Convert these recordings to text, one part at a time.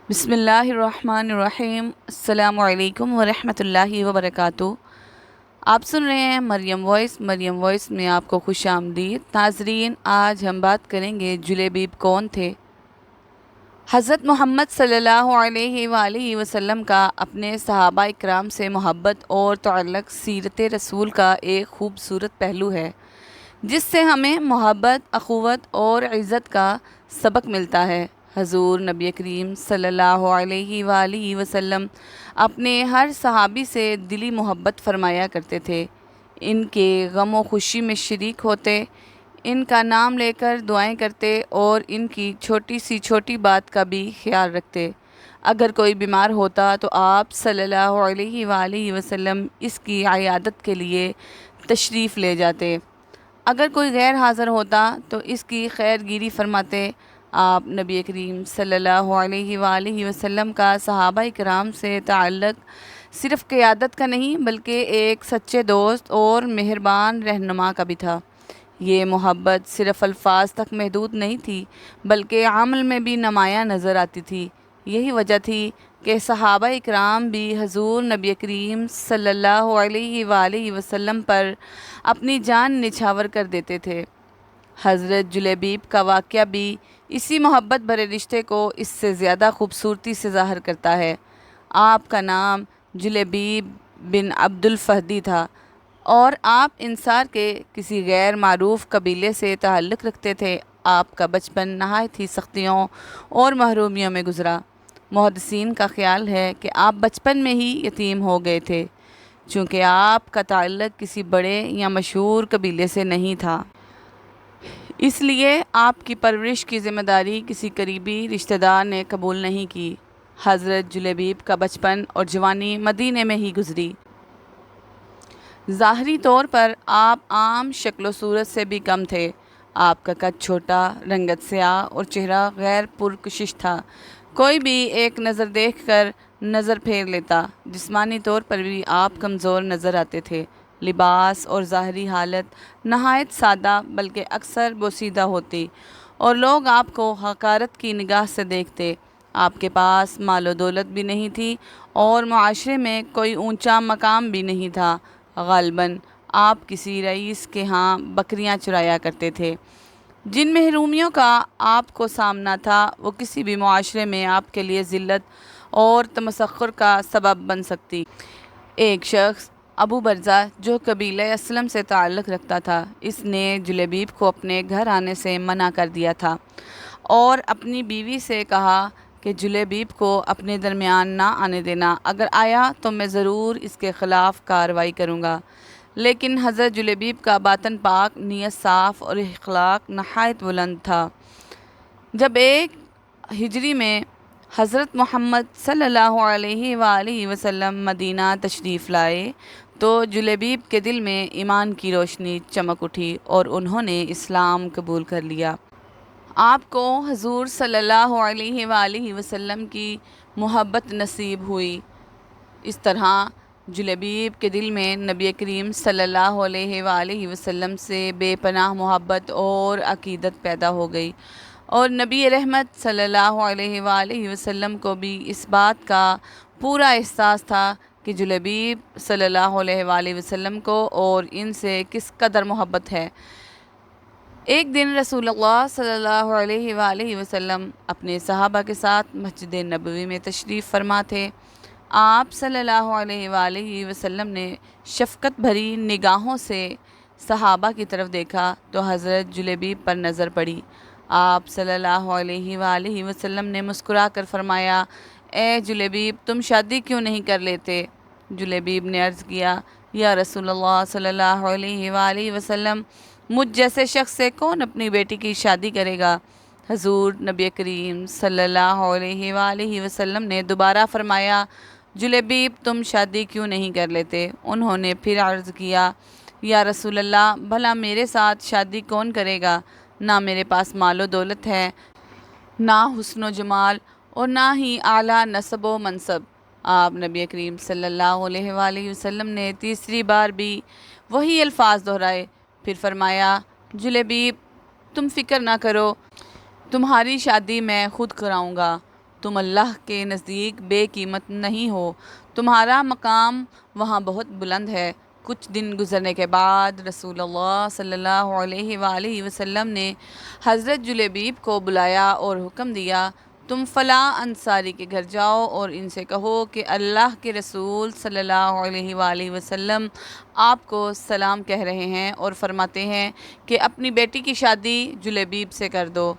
بسم اللہ الرحمن الرحیم۔ السلام علیکم ورحمۃ اللہ وبرکاتہ۔ آپ سن رہے ہیں مریم وائس میں آپ کو خوش آمدید۔ ناظرین، آج ہم بات کریں گے جلیبیب کون تھے۔ حضرت محمد صلی اللہ علیہ وآلہ وسلم کا اپنے صحابہ اکرام سے محبت اور تعلق سیرت رسول کا ایک خوبصورت پہلو ہے، جس سے ہمیں محبت، اخوت اور عزت کا سبق ملتا ہے۔ حضور نبی کریم صلی اللہ علیہ وآلہ وسلم اپنے ہر صحابی سے دلی محبت فرمایا کرتے تھے، ان کے غم و خوشی میں شریک ہوتے، ان کا نام لے کر دعائیں کرتے اور ان کی چھوٹی سی چھوٹی بات کا بھی خیال رکھتے۔ اگر کوئی بیمار ہوتا تو آپ صلی اللہ علیہ وآلہ وسلم اس کی عیادت کے لیے تشریف لے جاتے۔ اگر کوئی غیر حاضر ہوتا تو اس کی خیر گیری فرماتے۔ آپ نبی کریم صلی اللہ علیہ وآلہ وسلم کا صحابہ کرام سے تعلق صرف قیادت کا نہیں بلکہ ایک سچے دوست اور مہربان رہنما کا بھی تھا۔ یہ محبت صرف الفاظ تک محدود نہیں تھی بلکہ عمل میں بھی نمایاں نظر آتی تھی۔ یہی وجہ تھی کہ صحابہ اکرام بھی حضور نبی کریم صلی اللہ علیہ وآلہ وسلم پر اپنی جان نچھاور کر دیتے تھے۔ حضرت جلیبیب کا واقعہ بھی اسی محبت بھرے رشتے کو اس سے زیادہ خوبصورتی سے ظاہر کرتا ہے۔ آپ کا نام جلیبیب بن عبد الفہدی تھا اور آپ انصار کے کسی غیر معروف قبیلے سے تعلق رکھتے تھے۔ آپ کا بچپن نہایت ہی سختیوں اور محرومیوں میں گزرا۔ محدثین کا خیال ہے کہ آپ بچپن میں ہی یتیم ہو گئے تھے، چونکہ آپ کا تعلق کسی بڑے یا مشہور قبیلے سے نہیں تھا۔ اس لیے آپ کی پرورش کی ذمہ داری کسی قریبی رشتہ دار نے قبول نہیں کی۔ حضرت جلیبیب کا بچپن اور جوانی مدینے میں ہی گزری۔ ظاہری طور پر آپ عام شکل و صورت سے بھی کم تھے۔ آپ کا قد چھوٹا، رنگت سیاہ اور چہرہ غیر پرکشش تھا۔ کوئی بھی ایک نظر دیکھ کر نظر پھیر لیتا۔ جسمانی طور پر بھی آپ کمزور نظر آتے تھے۔ لباس اور ظاہری حالت نہایت سادہ بلکہ اکثر بوسیدہ ہوتی اور لوگ آپ کو حقارت کی نگاہ سے دیکھتے۔ آپ کے پاس مال و دولت بھی نہیں تھی اور معاشرے میں کوئی اونچا مقام بھی نہیں تھا۔ غالباً آپ کسی رئیس کے ہاں بکریاں چرایا کرتے تھے۔ جن محرومیوں کا آپ کو سامنا تھا وہ کسی بھی معاشرے میں آپ کے لیے ذلت اور تمسخر کا سبب بن سکتی۔ ایک شخص ابو برزہ جو قبیلہ اسلم سے تعلق رکھتا تھا، اس نے جلیبیب کو اپنے گھر آنے سے منع کر دیا تھا اور اپنی بیوی سے کہا کہ جلیبیب کو اپنے درمیان نہ آنے دینا، اگر آیا تو میں ضرور اس کے خلاف کارروائی کروں گا۔ لیکن حضرت جلیبیب کا باطن پاک، نیت صاف اور اخلاق نہایت بلند تھا۔ جب ایک ہجری میں حضرت محمد صلی اللہ علیہ وآلہ وسلم مدینہ تشریف لائے تو جلیبیب کے دل میں ایمان کی روشنی چمک اٹھی اور انہوں نے اسلام قبول کر لیا۔ آپ کو حضور صلی اللہ علیہ وآلہ وسلم کی محبت نصیب ہوئی۔ اس طرح جلیبیب کے دل میں نبی کریم صلی اللہ علیہ وآلہ وسلم سے بے پناہ محبت اور عقیدت پیدا ہو گئی، اور نبی رحمت صلی اللہ علیہ وآلہ وسلم کو بھی اس بات کا پورا احساس تھا کہ جلیبیب صلی اللہ علیہ وآلہ وسلم کو اور ان سے کس قدر محبت ہے۔ ایک دن رسول اللہ صلی اللہ علیہ وآلہ وسلم اپنے صحابہ کے ساتھ مسجد نبوی میں تشریف فرما تھے۔ آپ صلی اللہ علیہ وآلہ وسلم نے شفقت بھری نگاہوں سے صحابہ کی طرف دیکھا تو حضرت جلیبیب پر نظر پڑی۔ آپ صلی اللہ علیہ وآلہ وسلم نے مسکرا کر فرمایا، اے جلیبیب، تم شادی کیوں نہیں کر لیتے؟ جلیبیب نے عرض کیا، یا رسول اللہ صلی اللہ علیہ وآلہ وسلم، مجھ جیسے شخص سے کون اپنی بیٹی کی شادی کرے گا؟ حضور نبی کریم صلی اللہ علیہ وآلہ وسلم نے دوبارہ فرمایا، جلیبیب، تم شادی کیوں نہیں کر لیتے؟ انہوں نے پھر عرض کیا، یا رسول اللہ، بھلا میرے ساتھ شادی کون کرے گا؟ نہ میرے پاس مال و دولت ہے، نہ حسن و جمال، اور نہ ہی اعلیٰ نسب و منصب۔ آپ نبی کریم صلی اللہ علیہ وآلہ وسلم نے تیسری بار بھی وہی الفاظ دہرائے، پھر فرمایا، جلیبیب، تم فکر نہ کرو، تمہاری شادی میں خود کراؤں گا۔ تم اللہ کے نزدیک بے قیمت نہیں ہو، تمہارا مقام وہاں بہت بلند ہے۔ کچھ دن گزرنے کے بعد رسول اللہ صلی اللہ علیہ وآلہ وسلم نے حضرت جلیبیب کو بلایا اور حکم دیا، تم فلاں انصاری کے گھر جاؤ اور ان سے کہو کہ اللہ کے رسول صلی اللہ علیہ وآلہ وسلم آپ کو سلام کہہ رہے ہیں اور فرماتے ہیں کہ اپنی بیٹی کی شادی جلیبیب سے کر دو۔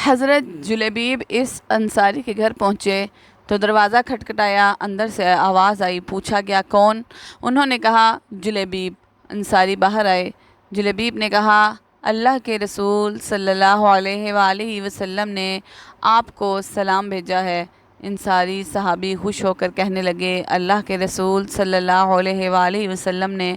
حضرت جلیبیب اس انصاری کے گھر پہنچے تو دروازہ کھٹکھٹایا، اندر سے آواز آئی، پوچھا گیا کون؟ انہوں نے کہا جلیبیب۔ انصاری باہر آئے، جلیبیب نے کہا اللہ کے رسول صلی اللہ علیہ وآلہ وسلم نے آپ کو سلام بھیجا ہے۔ انصاری صحابی خوش ہو کر کہنے لگے، اللہ کے رسول صلی اللہ علیہ وآلہ وسلم نے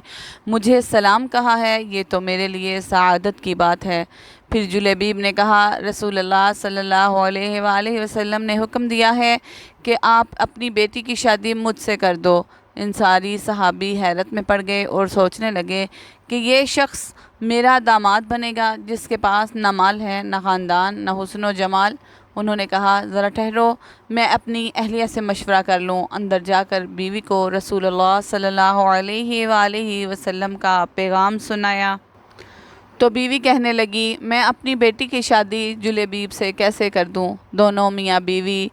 مجھے سلام کہا ہے، یہ تو میرے لیے سعادت کی بات ہے۔ پھر جلیبیب نے کہا رسول اللہ صلی اللہ علیہ وآلہ وسلم نے حکم دیا ہے کہ آپ اپنی بیٹی کی شادی مجھ سے کر دو۔ انصاری صحابی حیرت میں پڑ گئے اور سوچنے لگے کہ یہ شخص میرا داماد بنے گا جس کے پاس نہ مال ہے، نہ خاندان، نہ حسن و جمال۔ انہوں نے کہا ذرا ٹھہرو، میں اپنی اہلیہ سے مشورہ کر لوں۔ اندر جا کر بیوی کو رسول اللہ صلی اللہ علیہ وآلہ وسلم کا پیغام سنایا تو بیوی کہنے لگی میں اپنی بیٹی کی شادی جلیبیب سے کیسے کر دوں؟ دونوں میاں بیوی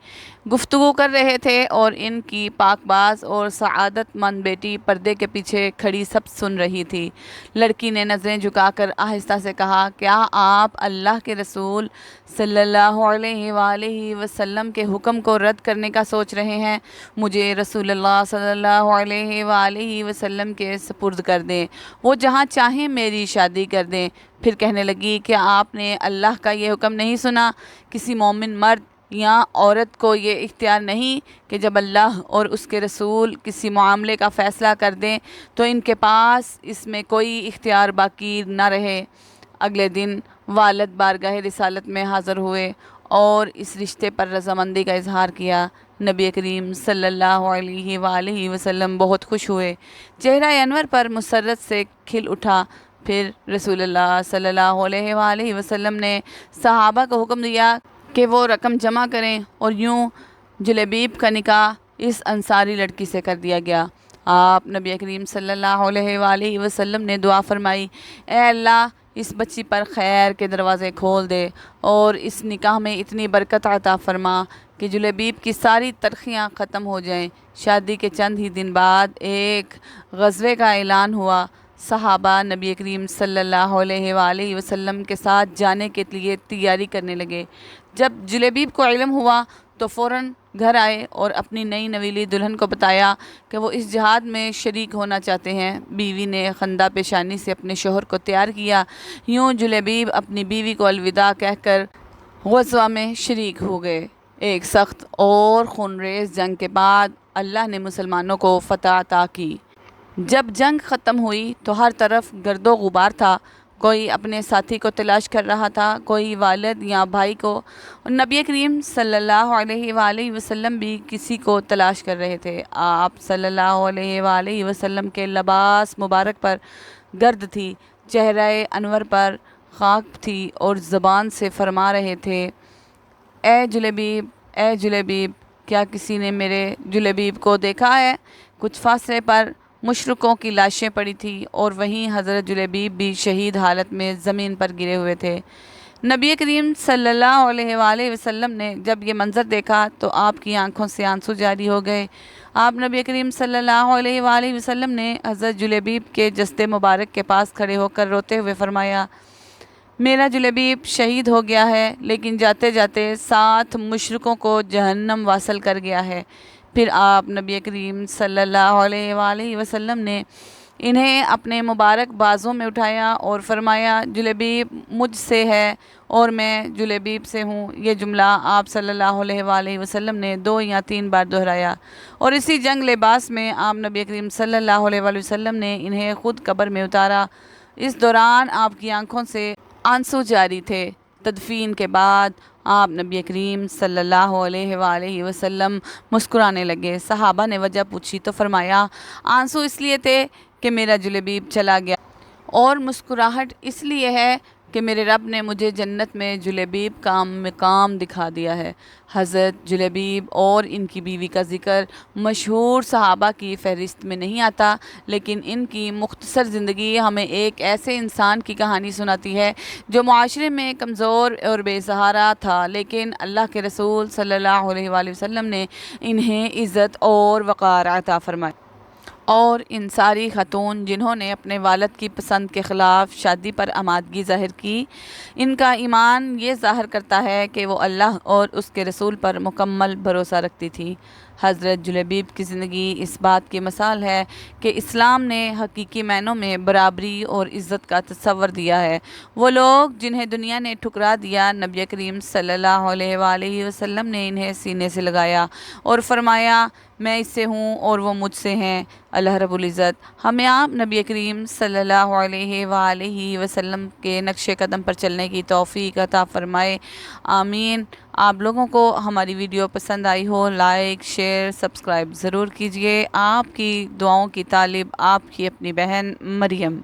گفتگو کر رہے تھے اور ان کی پاک باز اور سعادت مند بیٹی پردے کے پیچھے کھڑی سب سن رہی تھی۔ لڑکی نے نظریں جھکا کر آہستہ سے کہا کیا آپ اللہ کے رسول صلی اللہ علیہ وآلہ وسلم کے حکم کو رد کرنے کا سوچ رہے ہیں؟ مجھے رسول اللہ صلی اللہ علیہ وآلہ وسلم کے سپرد کر دیں، وہ جہاں چاہیں میری شادی کر دیں۔ پھر کہنے لگی کیا آپ نے اللہ کا یہ حکم نہیں سنا؟ کسی مومن مرد یا عورت کو یہ اختیار نہیں کہ جب اللہ اور اس کے رسول کسی معاملے کا فیصلہ کر دیں تو ان کے پاس اس میں کوئی اختیار باقی نہ رہے۔ اگلے دن والد بارگاہ رسالت میں حاضر ہوئے اور اس رشتے پر رضامندی کا اظہار کیا۔ نبی کریم صلی اللہ علیہ وآلہ وسلم بہت خوش ہوئے، چہرہ انور پر مسرت سے کھل اٹھا۔ پھر رسول اللہ صلی اللہ علیہ وآلہ وسلم نے صحابہ کو حکم دیا کہ وہ رقم جمع کریں اور یوں جلیبیب کا نکاح اس انصاری لڑکی سے کر دیا گیا۔ آپ نبی کریم صلی اللہ علیہ وآلہ وسلم نے دعا فرمائی، اے اللہ اس بچی پر خیر کے دروازے کھول دے اور اس نکاح میں اتنی برکت عطا فرما کہ جلیبیب کی ساری تلخیاں ختم ہو جائیں۔ شادی کے چند ہی دن بعد ایک غزوے کا اعلان ہوا۔ صحابہ نبی کریم صلی اللہ علیہ وآلہ وسلم کے ساتھ جانے کے لیے تیاری کرنے لگے۔ جب جلیبیب کو علم ہوا تو فوراً گھر آئے اور اپنی نئی نویلی دلہن کو بتایا کہ وہ اس جہاد میں شریک ہونا چاہتے ہیں۔ بیوی نے خندہ پیشانی سے اپنے شوہر کو تیار کیا۔ یوں جلیبیب اپنی بیوی کو الوداع کہہ کر غزوہ میں شریک ہو گئے۔ ایک سخت اور خونریز جنگ کے بعد اللہ نے مسلمانوں کو فتح عطا کی۔ جب جنگ ختم ہوئی تو ہر طرف گرد و غبار تھا، کوئی اپنے ساتھی کو تلاش کر رہا تھا، کوئی والد یا بھائی کو، اور نبی کریم صلی اللہ علیہ وآلہ وسلم بھی کسی کو تلاش کر رہے تھے۔ آپ صلی اللہ علیہ وآلہ وسلم کے لباس مبارک پر گرد تھی، چہرہ انور پر خاک تھی اور زبان سے فرما رہے تھے اے جلیبیب، اے جلیبیب، کیا کسی نے میرے جلیبیب کو دیکھا ہے؟ کچھ فاصلے پر مشرکوں کی لاشیں پڑی تھیں اور وہیں حضرت جلیبیب بھی شہید حالت میں زمین پر گرے ہوئے تھے۔ نبی کریم صلی اللہ علیہ وآلہ وسلم نے جب یہ منظر دیکھا تو آپ کی آنکھوں سے آنسو جاری ہو گئے۔ آپ نبی کریم صلی اللہ علیہ وآلہ وسلم نے حضرت جلیبیب کے جسد مبارک کے پاس کھڑے ہو کر روتے ہوئے فرمایا، میرا جلیبیب شہید ہو گیا ہے لیکن جاتے جاتے 7 مشرکوں کو جہنم واصل کر گیا ہے۔ پھر آپ نبی کریم صلی اللہ علیہ وآلہ وسلم نے انہیں اپنے مبارک بازوں میں اٹھایا اور فرمایا جلیبیب مجھ سے ہے اور میں جلیبیب سے ہوں۔ یہ جملہ آپ صلی اللہ علیہ وآلہ وسلم نے 2 یا 3 بار دہرایا اور اسی جنگ لباس میں آپ نبی کریم صلی اللہ علیہ وآلہ وسلم نے انہیں خود قبر میں اتارا۔ اس دوران آپ کی آنکھوں سے آنسو جاری تھے۔ تدفین کے بعد آپ نبی کریم صلی اللہ علیہ وآلہ وسلم مسکرانے لگے۔ صحابہ نے وجہ پوچھی تو فرمایا آنسو اس لیے تھے کہ میرا جلیبیب چلا گیا اور مسکراہٹ اس لیے ہے کہ میرے رب نے مجھے جنت میں جلیبیب کا مقام دکھا دیا ہے۔ حضرت جلیبیب اور ان کی بیوی کا ذکر مشہور صحابہ کی فہرست میں نہیں آتا، لیکن ان کی مختصر زندگی ہمیں ایک ایسے انسان کی کہانی سناتی ہے جو معاشرے میں کمزور اور بے سہارا تھا، لیکن اللہ کے رسول صلی اللہ علیہ وآلہ وسلم نے انہیں عزت اور وقار عطا فرمائی۔ اور ان ساری خاتون جنہوں نے اپنے والد کی پسند کے خلاف شادی پر آمادگی ظاہر کی، ان کا ایمان یہ ظاہر کرتا ہے کہ وہ اللہ اور اس کے رسول پر مکمل بھروسہ رکھتی تھی۔ حضرت جلیبیب کی زندگی اس بات کی مثال ہے کہ اسلام نے حقیقی معنوں میں برابری اور عزت کا تصور دیا ہے۔ وہ لوگ جنہیں دنیا نے ٹھکرا دیا، نبی کریم صلی اللہ علیہ وآلہ وسلم نے انہیں سینے سے لگایا اور فرمایا میں اس سے ہوں اور وہ مجھ سے ہیں۔ اللہ رب العزت ہمیں آپ نبی کریم صلی اللہ علیہ وآلہ وسلم کے نقش قدم پر چلنے کی توفیق عطا فرمائے، آمین۔ آپ لوگوں کو ہماری ویڈیو پسند آئی ہو، لائک شیئر سبسکرائب ضرور کیجیے۔ آپ کی دعاؤں کی طالب آپ کی اپنی بہن مریم۔